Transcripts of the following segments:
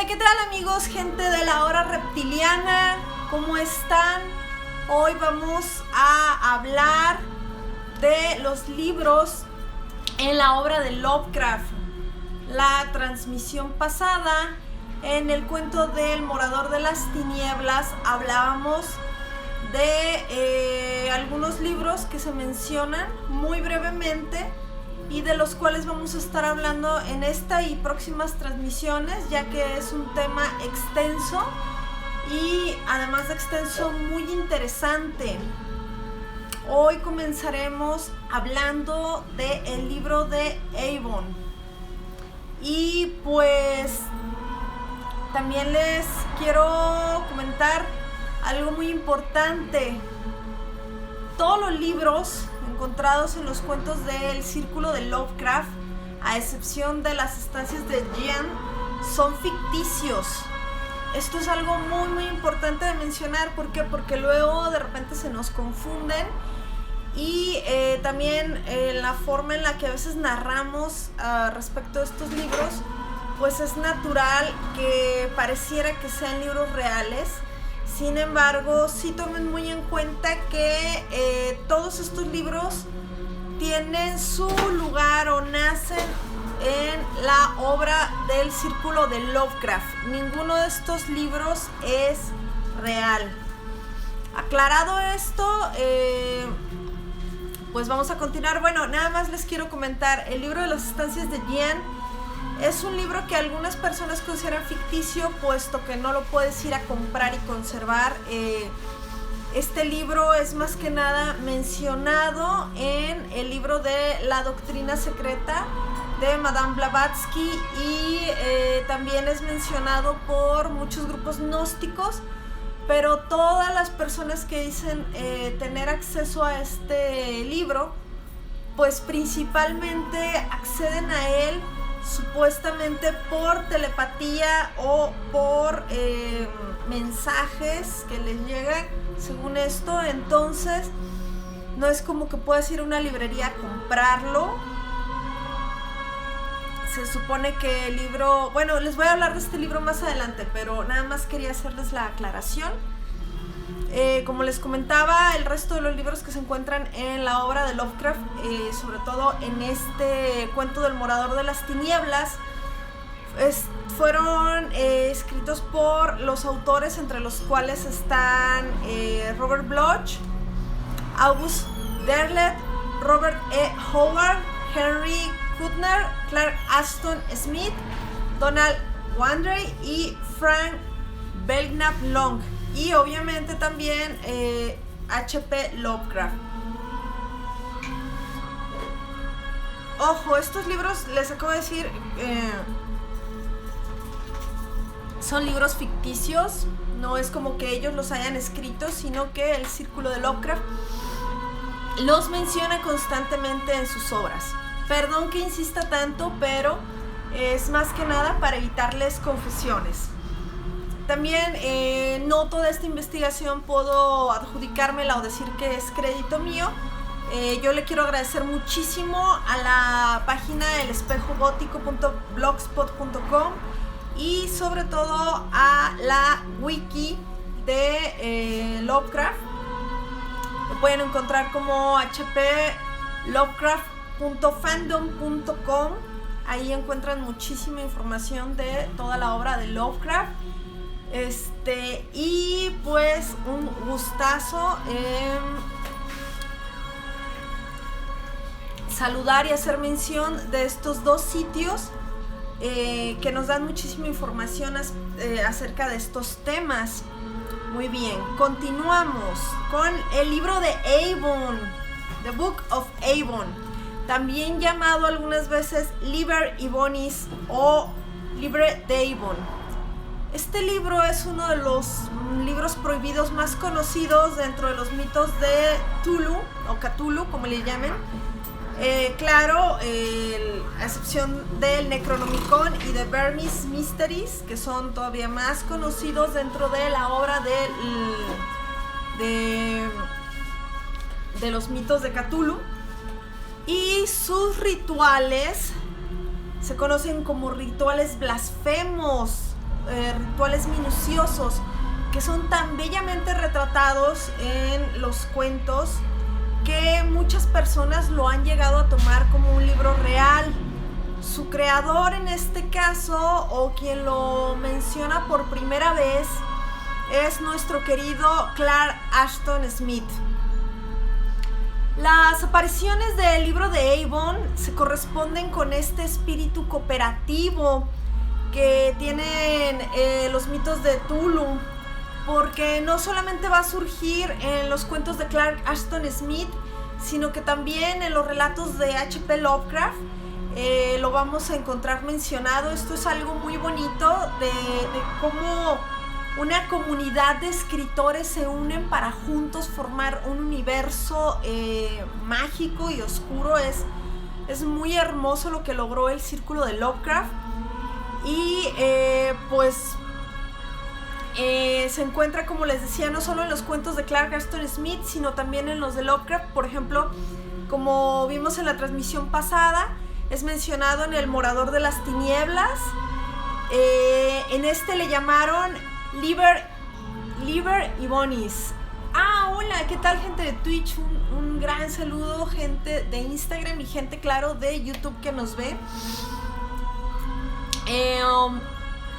¿Qué tal amigos, gente de la hora reptiliana? ¿Cómo están? Hoy vamos a hablar de los libros en la obra de Lovecraft. La transmisión pasada, en el cuento del Morador de las Tinieblas, hablábamos de algunos libros que se mencionan muy brevemente y de los cuales vamos a estar hablando en esta y próximas transmisiones, ya que es un tema extenso y además de extenso, muy interesante. Hoy comenzaremos hablando del libro de Avon. Y pues también les quiero comentar algo muy importante. Todos los libros encontrados en los cuentos del Círculo de Lovecraft, a excepción de las estancias de Gian, son ficticios. Esto es algo muy importante de mencionar. ¿Por qué? Porque luego de repente se nos confunden y también la forma en la que a veces narramos respecto a estos libros, pues es natural que pareciera que sean libros reales. Sin embargo, sí tomen muy en cuenta que todos estos libros tienen su lugar o nacen en la obra del Círculo de Lovecraft. Ninguno de estos libros es real. Aclarado esto, pues vamos a continuar. Bueno, nada más les quiero comentar, el libro de las estancias de Gian es un libro que algunas personas consideran ficticio, puesto que no lo puedes ir a comprar y conservar. Este libro es más que nada mencionado en el libro de La Doctrina Secreta de Madame Blavatsky y también es mencionado por muchos grupos gnósticos, pero todas las personas que dicen tener acceso a este libro, pues principalmente acceden a él supuestamente por telepatía o por mensajes que les llegan, según esto. Entonces no es como que puedas ir a una librería a comprarlo. Se supone que el libro, bueno, les voy a hablar de este libro más adelante, pero nada más quería hacerles la aclaración. Como les comentaba, el resto de los libros que se encuentran en la obra de Lovecraft, sobre todo en este cuento del Morador de las Tinieblas, fueron escritos por los autores, entre los cuales están Robert Bloch, August Derleth, Robert E. Howard, Henry Kuttner, Clark Ashton Smith, Donald Wandrei y Frank Belknap Long. Y obviamente también H.P. Lovecraft. Ojo, estos libros, les acabo de decir, son libros ficticios. No es como que ellos los hayan escrito, sino que el Círculo de Lovecraft los menciona constantemente en sus obras. Perdón que insista tanto, pero es más que nada para evitarles confusiones. También no toda esta investigación puedo adjudicármela o decir que es crédito mío. Yo le quiero agradecer muchísimo a la página elespejogótico.blogspot.com y sobre todo a la wiki de Lovecraft. Lo pueden encontrar como hplovecraft.fandom.com. Ahí encuentran muchísima información de toda la obra de Lovecraft. Y pues un gustazo saludar y hacer mención de estos dos sitios que nos dan muchísima información acerca de estos temas. Muy bien, continuamos con el libro de Avon, The Book of Avon, también llamado algunas veces Liber Avonis o Libre de Avon. Este libro es uno de los libros prohibidos más conocidos dentro de los mitos de Tulu o Cthulhu, como le llamen. Claro, a excepción del Necronomicon y de Burmese Mysteries, que son todavía más conocidos dentro de la obra de los mitos de Cthulhu. Y sus rituales se conocen como rituales blasfemos, rituales minuciosos que son tan bellamente retratados en los cuentos que muchas personas lo han llegado a tomar como un libro real. Su creador en este caso, o quien lo menciona por primera vez, es nuestro querido Clark Ashton Smith. Las apariciones del libro de Avon se corresponden con este espíritu cooperativo que tienen los mitos de Cthulhu, porque no solamente va a surgir en los cuentos de Clark Ashton Smith, sino que también en los relatos de H.P. Lovecraft lo vamos a encontrar mencionado. Esto es algo muy bonito de cómo una comunidad de escritores se unen para juntos formar un universo mágico y oscuro. Es muy hermoso lo que logró el Círculo de Lovecraft. Y se encuentra, como les decía, no solo en los cuentos de Clark Ashton Smith, sino también en los de Lovecraft. Por ejemplo, como vimos en la transmisión pasada, es mencionado en El Morador de las Tinieblas. En este le llamaron Liber Ibonis. Hola, ¿qué tal, gente de Twitch? Un gran saludo, gente de Instagram y gente, claro, de YouTube que nos ve.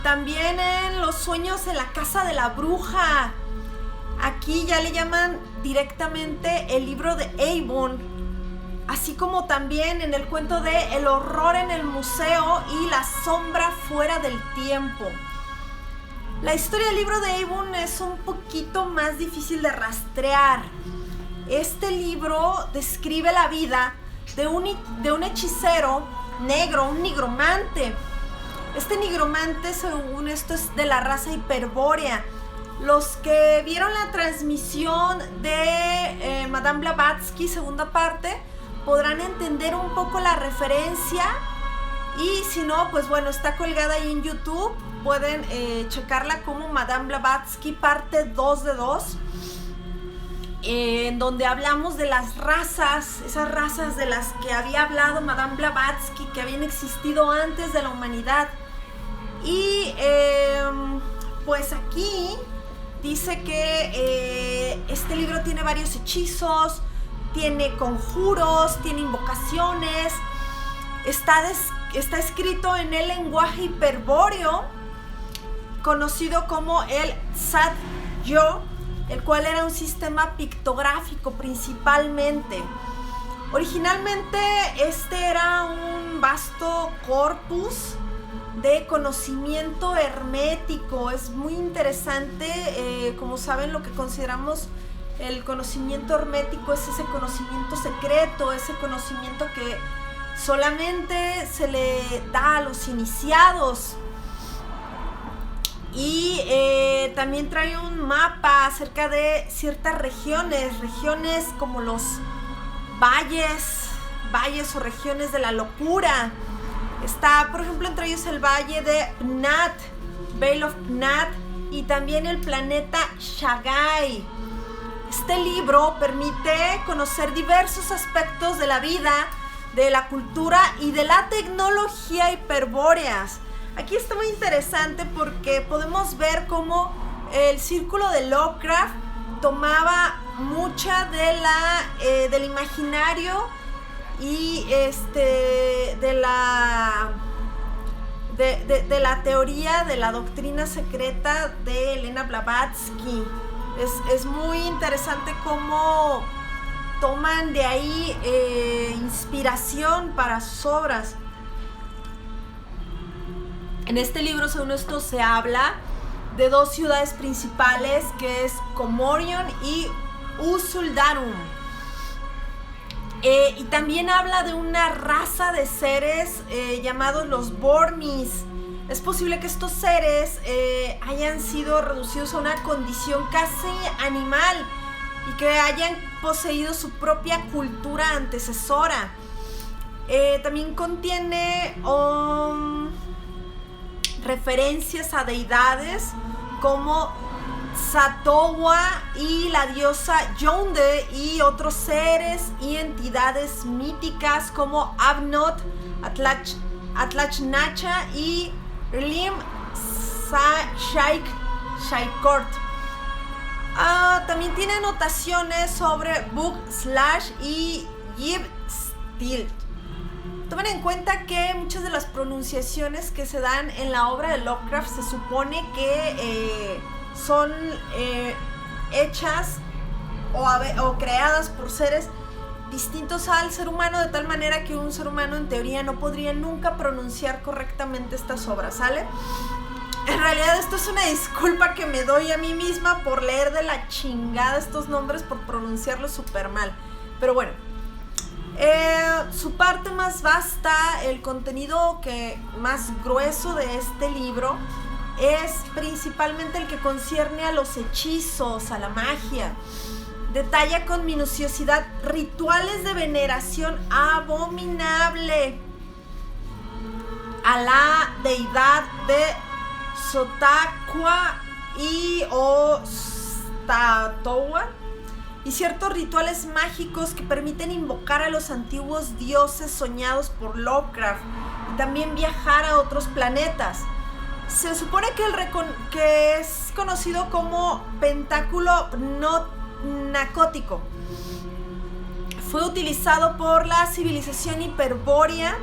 También en Los Sueños en la Casa de la Bruja. Aquí ya le llaman directamente el libro de Avon. Así como también en el cuento de El Horror en el Museo y La Sombra Fuera del Tiempo. La historia del libro de Avon es un poquito más difícil de rastrear. Este libro describe la vida de un hechicero negro, un nigromante. Este nigromante, según esto, es de la raza hiperbórea. Los que vieron la transmisión de Madame Blavatsky, segunda parte, podrán entender un poco la referencia. Y si no, pues bueno, está colgada ahí en YouTube. Pueden checarla como Madame Blavatsky, parte 2 de 2. En donde hablamos de las razas, esas razas de las que había hablado Madame Blavatsky, que habían existido antes de la humanidad. Y pues aquí dice que este libro tiene varios hechizos, tiene conjuros, tiene invocaciones. Está escrito en el lenguaje hiperbóreo, conocido como el Sat-Yo, el cual era un sistema pictográfico principalmente. Originalmente este era un vasto corpus de conocimiento hermético. Es muy interesante. Como saben, lo que consideramos el conocimiento hermético es ese conocimiento secreto, ese conocimiento que solamente se le da a los iniciados. Y también trae un mapa acerca de ciertas regiones como los valles o regiones de la locura. Está, por ejemplo, entre ellos el valle de Pnat, Vale of Pnat, y también el planeta Shagai. Este libro permite conocer diversos aspectos de la vida, de la cultura y de la tecnología hiperbóreas. Aquí está muy interesante porque podemos ver cómo el Círculo de Lovecraft tomaba mucha del imaginario y de la teoría de la doctrina secreta de Elena Blavatsky. Es muy interesante cómo toman de ahí inspiración para sus obras. En este libro, según esto, se habla de dos ciudades principales, que es Comorion y Usuldarum. Y también habla de una raza de seres llamados los Bormis. Es posible que estos seres hayan sido reducidos a una condición casi animal y que hayan poseído su propia cultura antecesora. También contiene referencias a deidades como Satowa y la diosa Yonde, y otros seres y entidades míticas como Abnot, Atlachnacha y Lim Shaikort. También tiene anotaciones sobre Bug Slash y Yib Steel. Tomen en cuenta que muchas de las pronunciaciones que se dan en la obra de Lovecraft se supone que son hechas o creadas por seres distintos al ser humano, de tal manera que un ser humano en teoría no podría nunca pronunciar correctamente estas obras, ¿sale? En realidad esto es una disculpa que me doy a mí misma por leer de la chingada estos nombres, por pronunciarlos súper mal. Pero bueno, su parte más vasta, el contenido más grueso de este libro es principalmente el que concierne a los hechizos, a la magia. Detalla con minuciosidad rituales de veneración abominable a la deidad de Sotakua y Ostatoa, y ciertos rituales mágicos que permiten invocar a los antiguos dioses soñados por Lovecraft y también viajar a otros planetas. Se supone que es conocido como pentáculo narcótico. Fue utilizado por la civilización hiperbórea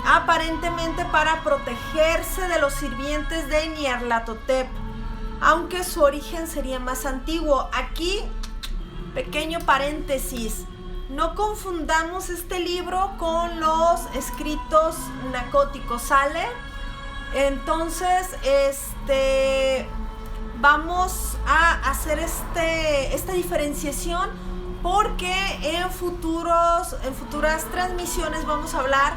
aparentemente para protegerse de los sirvientes de Nyarlathotep, aunque su origen sería más antiguo. Aquí, pequeño paréntesis, no confundamos este libro con los escritos narcóticos, ¿sale? Entonces, vamos a hacer esta diferenciación, porque en futuras transmisiones vamos a hablar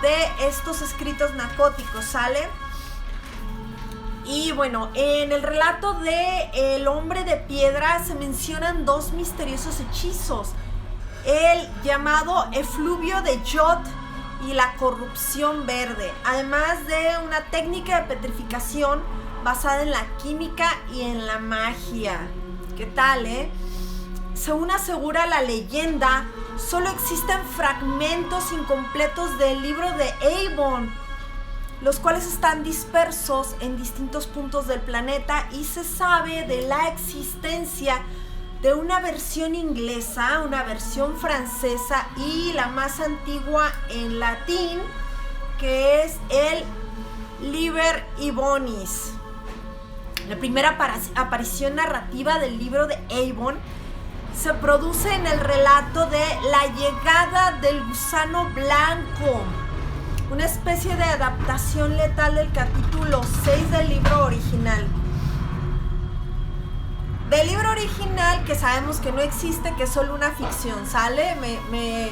de estos escritos narcóticos, ¿sale? Y bueno, en el relato de El hombre de piedra se mencionan dos misteriosos hechizos: el llamado efluvio de Yod y la corrupción verde, además de una técnica de petrificación basada en la química y en la magia. ¿Qué tal, Según asegura la leyenda, solo existen fragmentos incompletos del libro de Eibon, los cuales están dispersos en distintos puntos del planeta, y se sabe de la existencia de una versión inglesa, una versión francesa y la más antigua en latín, que es el Liber Ibonis. La primera aparición narrativa del libro de Eibon se produce en el relato de La llegada del gusano blanco, una especie de adaptación letal del capítulo 6 del libro original. Del libro original, que sabemos que no existe, que es solo una ficción, ¿sale? Me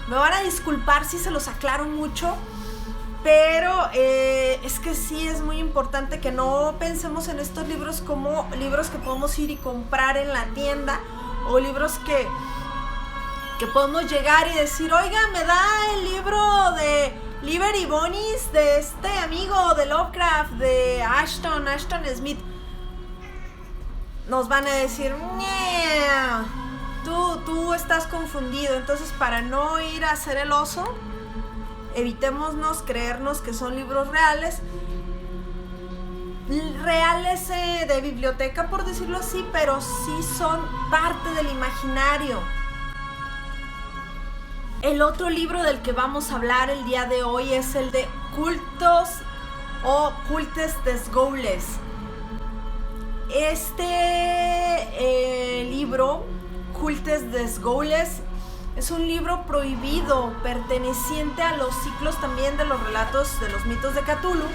van a disculpar si se los aclaro mucho, pero es que sí es muy importante que no pensemos en estos libros como libros que podemos ir y comprar en la tienda, o libros que podemos llegar y decir: oiga, me da el libro de Liber Ibonis de este amigo de Lovecraft, de Ashton Smith. Nos van a decir: tú estás confundido. Entonces, para no ir a hacer el oso, evitémonos creernos que son libros reales de biblioteca, por decirlo así, pero sí son parte del imaginario. El otro libro del que vamos a hablar el día de hoy es el de Cultos o Cultes des Gaules. Este libro, Cultes des Gaules, es un libro prohibido perteneciente a los ciclos también de los relatos de los mitos de Cthulhu,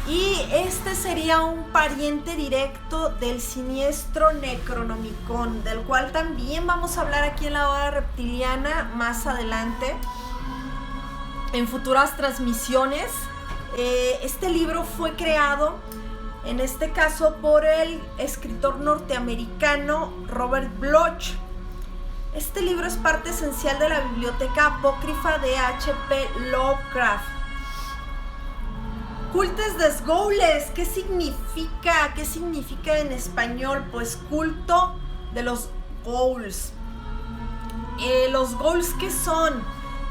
y este sería un pariente directo del siniestro Necronomicon, del cual también vamos a hablar aquí en la Hora Reptiliana más adelante, en futuras transmisiones. Este libro fue creado, en este caso, por el escritor norteamericano Robert Bloch. Este libro es parte esencial de la biblioteca apócrifa de H.P. Lovecraft. Cultes des Gaules, ¿qué significa? ¿Qué significa en español? Pues culto de los ghouls. Los ghouls, ¿qué son?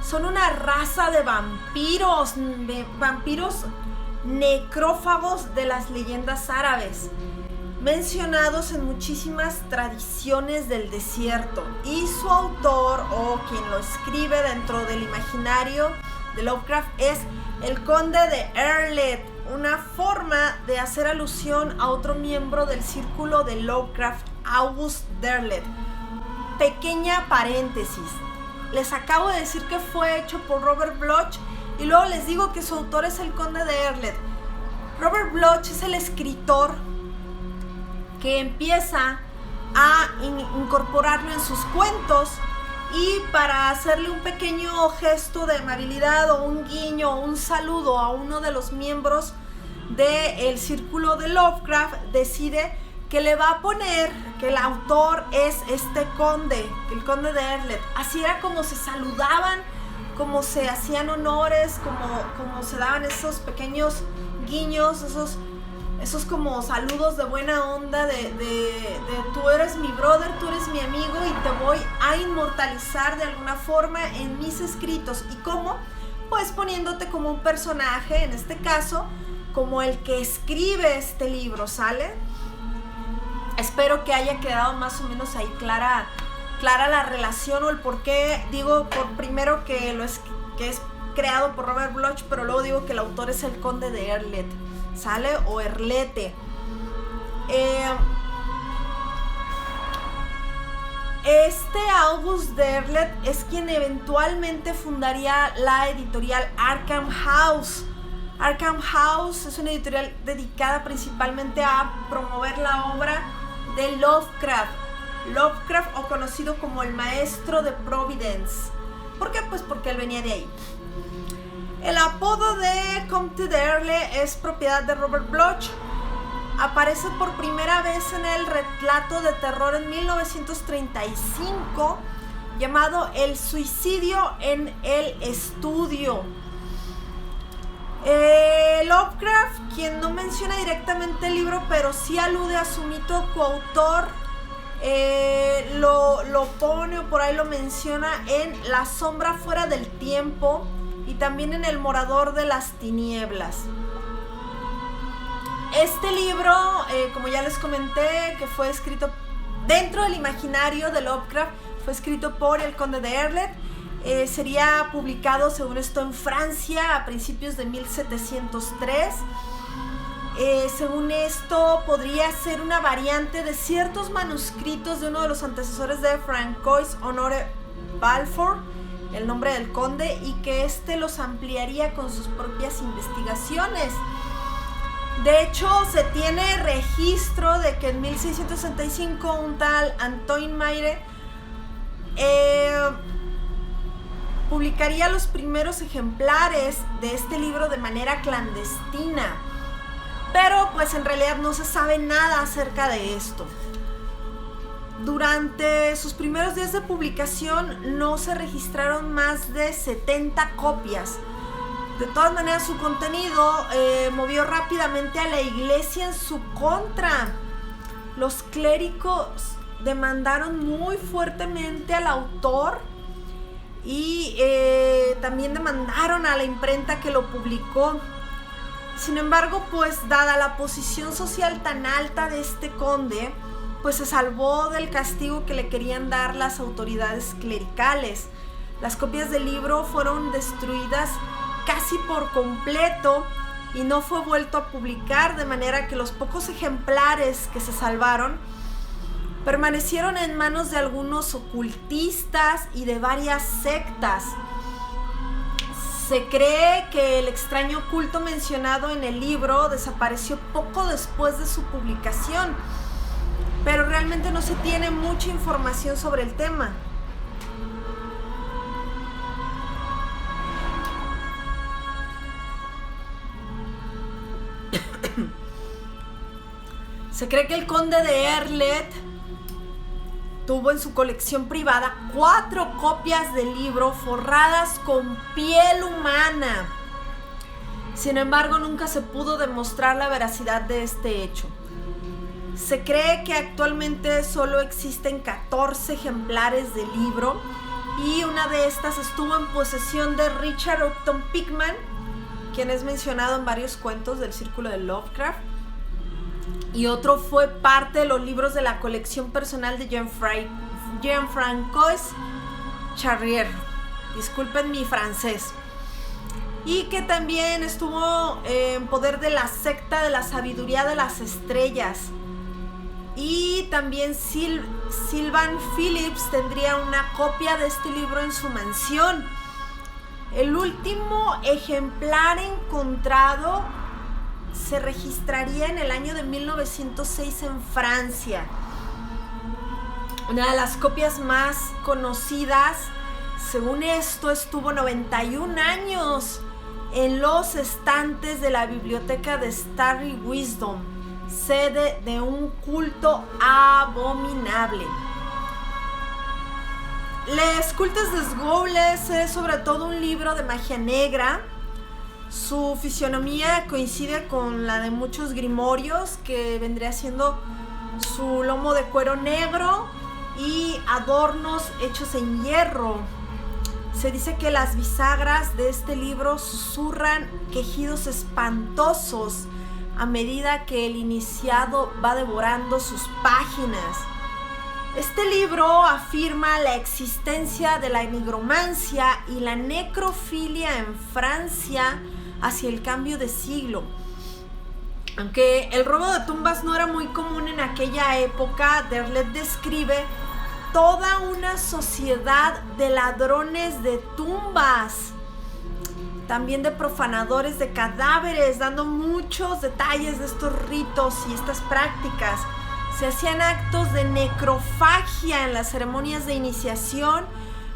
Son una raza de vampiros necrófagos de las leyendas árabes, mencionados en muchísimas tradiciones del desierto, y su autor o quien lo escribe dentro del imaginario de Lovecraft es el conde de Erlet, una forma de hacer alusión a otro miembro del círculo de Lovecraft, August Derleth. Pequeña paréntesis, les acabo de decir que fue hecho por Robert Bloch y luego les digo que su autor es el conde de Erlet. Robert Bloch es el escritor que empieza a incorporarlo en sus cuentos, y para hacerle un pequeño gesto de amabilidad o un guiño o un saludo a uno de los miembros del círculo de Lovecraft, decide que le va a poner que el autor es este conde, el conde de Erlet. Así era como se saludaban, como se hacían honores, como se daban esos pequeños guiños, esos como saludos de buena onda de tú eres mi brother, tú eres mi amigo y te voy a inmortalizar de alguna forma en mis escritos. ¿Y cómo? Pues poniéndote como un personaje, en este caso, como el que escribe este libro, ¿sale? Espero que haya quedado más o menos ahí clara la relación o el por qué digo por primero que es creado por Robert Bloch, pero luego digo que el autor es el conde de Erlet, ¿sale? O Erlete. Este August Derleth es quien eventualmente fundaría la editorial Arkham House. Arkham House es una editorial dedicada principalmente a promover la obra de Lovecraft o conocido como el maestro de Providence. ¿Por qué? Pues porque él venía de ahí. El apodo de Comte d'Erle es propiedad de Robert Bloch. Aparece por primera vez en el relato de terror en 1935 llamado El suicidio en el estudio. Lovecraft, quien no menciona directamente el libro, pero sí alude a su mito coautor, lo pone o por ahí lo menciona en La sombra fuera del tiempo y también en El morador de las tinieblas. Este libro, como ya les comenté, que fue escrito dentro del imaginario de Lovecraft, fue escrito por el conde de Erlet. Sería publicado, según esto, en Francia a principios de 1703. Según esto, podría ser una variante de ciertos manuscritos de uno de los antecesores de Francois Honoré Balfour, el nombre del conde, y que éste los ampliaría con sus propias investigaciones. De hecho, se tiene registro de que en 1665 un tal Antoine Maire publicaría los primeros ejemplares de este libro de manera clandestina, pero pues en realidad no se sabe nada acerca de esto. Durante sus primeros días de publicación no se registraron más de 70 copias. De todas maneras, su contenido movió rápidamente a la iglesia en su contra. Los clérigos demandaron muy fuertemente al autor y también demandaron a la imprenta que lo publicó. Sin embargo, pues dada la posición social tan alta de este conde, pues se salvó del castigo que le querían dar las autoridades clericales. Las copias del libro fueron destruidas casi por completo y no fue vuelto a publicar, de manera que los pocos ejemplares que se salvaron permanecieron en manos de algunos ocultistas y de varias sectas. Se cree que el extraño culto mencionado en el libro desapareció poco después de su publicación, pero realmente no se tiene mucha información sobre el tema. Se cree que el conde de Erlet tuvo en su colección privada 4 copias del libro forradas con piel humana. Sin embargo, nunca se pudo demostrar la veracidad de este hecho. Se cree que actualmente solo existen 14 ejemplares del libro y una de estas estuvo en posesión de Richard Upton Pickman, quien es mencionado en varios cuentos del círculo de Lovecraft. Y otro fue parte de los libros de la colección personal de Jean-Francois Charrier. Disculpen mi francés. Y que también estuvo en poder de la secta de la sabiduría de las estrellas. Y también Sylvan Phillips tendría una copia de este libro en su mansión. El último ejemplar encontrado se registraría en el año de 1906 en Francia. Una de las copias más conocidas, según esto, estuvo 91 años en los estantes de la biblioteca de Starry Wisdom, sede de un culto abominable. Les Cultes des Ghouls es sobre todo un libro de magia negra. Su fisionomía coincide con la de muchos grimorios, que vendría siendo su lomo de cuero negro y adornos hechos en hierro. Se dice que las bisagras de este libro susurran quejidos espantosos a medida que el iniciado va devorando sus páginas. Este libro afirma la existencia de la nigromancia y la necrofilia en Francia hacia el cambio de siglo. Aunque el robo de tumbas no era muy común en aquella época, Derlet describe toda una sociedad de ladrones de tumbas, también de profanadores de cadáveres, dando muchos detalles de estos ritos y estas prácticas. Se hacían actos de necrofagia en las ceremonias de iniciación,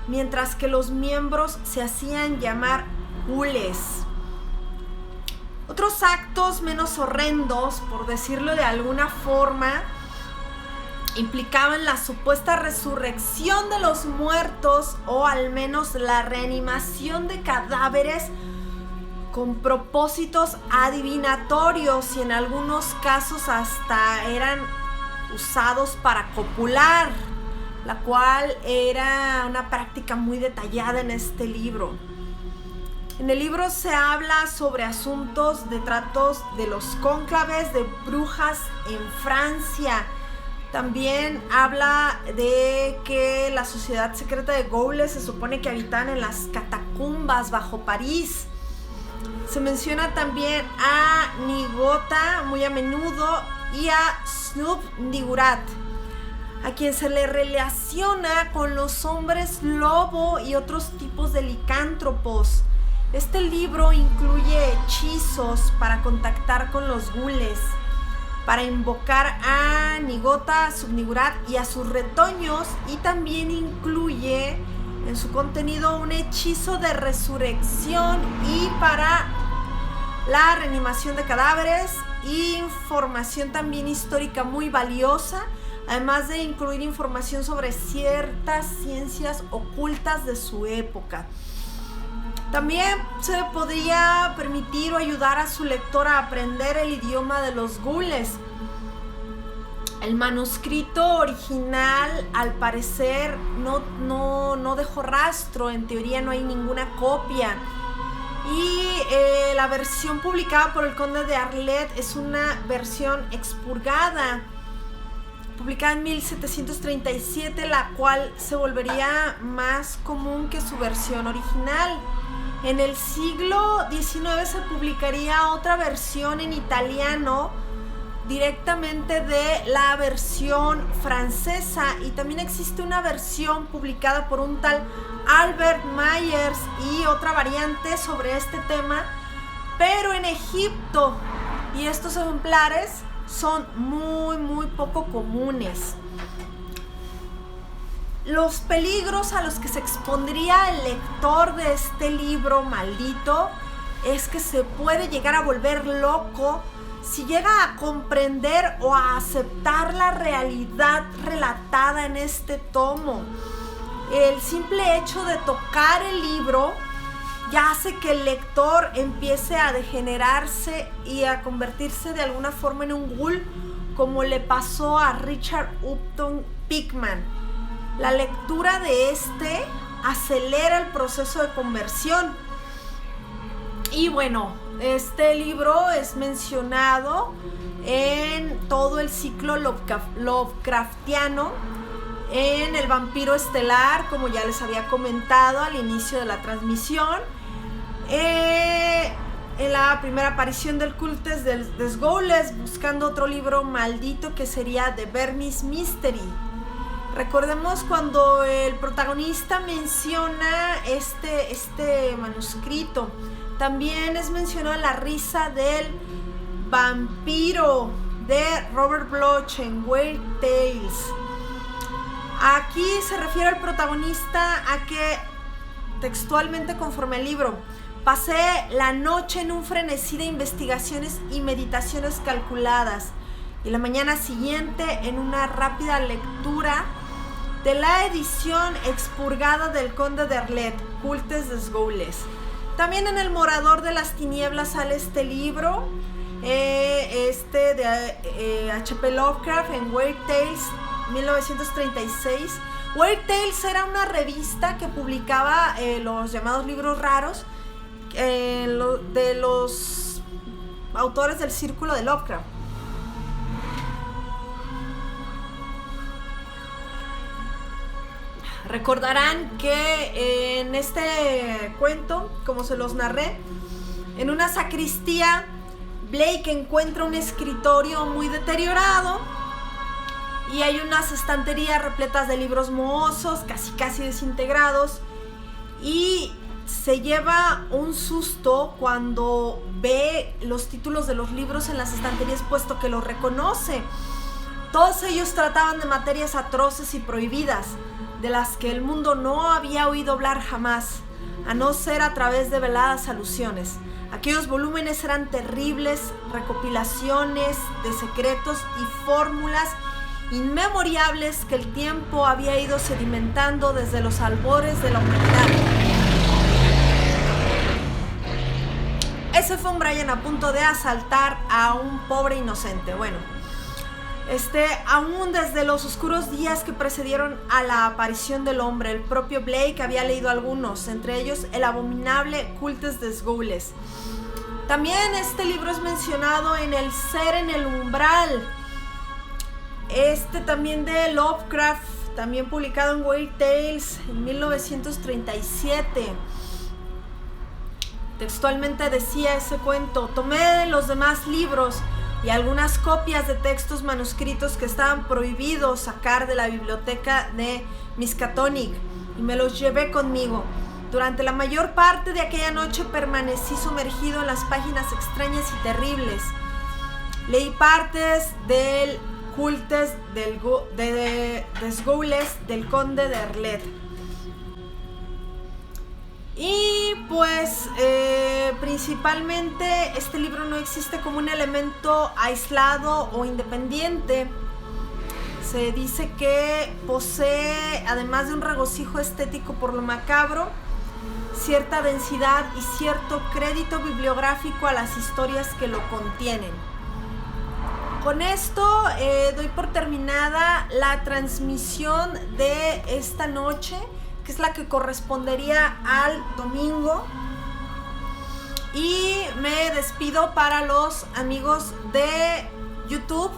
mientras que los miembros se hacían llamar ghouls. Otros actos menos horrendos, por decirlo de alguna forma, implicaban la supuesta resurrección de los muertos o al menos la reanimación de cadáveres con propósitos adivinatorios, y en algunos casos hasta eran usados para copular, la cual era una práctica muy detallada en este libro. En el libro se habla sobre asuntos de tratos de los cónclaves de brujas en Francia. También habla de que la sociedad secreta de ghouls se supone que habitaban en las catacumbas bajo París. Se menciona también a Nigota muy a menudo y a Snub-Nigurat, a quien se le relaciona con los hombres lobo y otros tipos de licántropos. Este libro incluye hechizos para contactar con los ghouls, para invocar a Nigota, Subnigurat y a sus retoños, y también incluye en su contenido un hechizo de resurrección y para la reanimación de cadáveres, y información también histórica muy valiosa, además de incluir información sobre ciertas ciencias ocultas de su época. También se podría permitir o ayudar a su lector a aprender el idioma de los ghouls. El manuscrito original, al parecer, no dejó rastro. En teoría no hay ninguna copia. Y la versión publicada por el conde de Arlet es una versión expurgada, publicada en 1737, la cual se volvería más común que su versión original. En el siglo XIX se publicaría otra versión en italiano directamente de la versión francesa, y también existe una versión publicada por un tal Albert Myers y otra variante sobre este tema, pero en Egipto, y estos ejemplares son muy poco comunes. Los peligros a los que se expondría el lector de este libro maldito es que se puede llegar a volver loco si llega a comprender o a aceptar la realidad relatada en este tomo. El simple hecho de tocar el libro ya hace que el lector empiece a degenerarse y a convertirse de alguna forma en un ghoul, como le pasó a Richard Upton Pickman. La lectura de este acelera el proceso de conversión. Y bueno, Este libro es mencionado en todo el ciclo Lovecraftiano, en El vampiro estelar, como ya les había comentado al inicio de la transmisión, en la primera aparición del Cultes des Ghouls, buscando otro libro maldito que sería The Vermis Mystery. Recordemos cuando el protagonista menciona este manuscrito. También es mencionado La risa del vampiro de Robert Bloch en Weird Tales. Aquí se refiere al protagonista a que, textualmente conforme al libro, pasé la noche en un frenesí de investigaciones y meditaciones calculadas, y la mañana siguiente en una rápida lectura de la edición expurgada del Conde de Arlet, Cultes des Ghouls. También en El Morador de las Tinieblas sale este libro, de H.P. Lovecraft en Weird Tales 1936. Weird Tales era una revista que publicaba los llamados libros raros de los autores del círculo de Lovecraft. Recordarán que en este cuento, como se los narré, en una sacristía, Blake encuentra un escritorio muy deteriorado y hay unas estanterías repletas de libros mohosos, casi desintegrados, y se lleva un susto cuando ve los títulos de los libros en las estanterías, puesto que los reconoce. Todos ellos trataban de materias atroces y prohibidas, de las que el mundo no había oído hablar jamás, a no ser a través de veladas alusiones. Aquellos volúmenes eran terribles recopilaciones de secretos y fórmulas inmemorables que el tiempo había ido sedimentando desde los albores de la humanidad. Ese fue un Brian a punto de asaltar a un pobre inocente. Bueno, aún desde los oscuros días que precedieron a la aparición del hombre, el propio Blake había leído algunos, entre ellos el abominable Cultes des Ghouls. También este libro es mencionado en El ser en el umbral, también de Lovecraft, también publicado en Weird Tales en 1937. Textualmente decía ese cuento: tomé los demás libros y algunas copias de textos manuscritos que estaban prohibidos sacar de la biblioteca de Miskatonic y me los llevé conmigo. Durante la mayor parte de aquella noche permanecí sumergido en las páginas extrañas y terribles. Leí partes del Cultes des Ghouls del Conde de Arlet. Y pues principalmente este libro no existe como un elemento aislado o independiente. Se dice que posee, además de un regocijo estético por lo macabro, cierta densidad y cierto crédito bibliográfico a las historias que lo contienen. Con esto doy por terminada la transmisión de esta noche, que es la que correspondería al domingo, y me despido para los amigos de YouTube.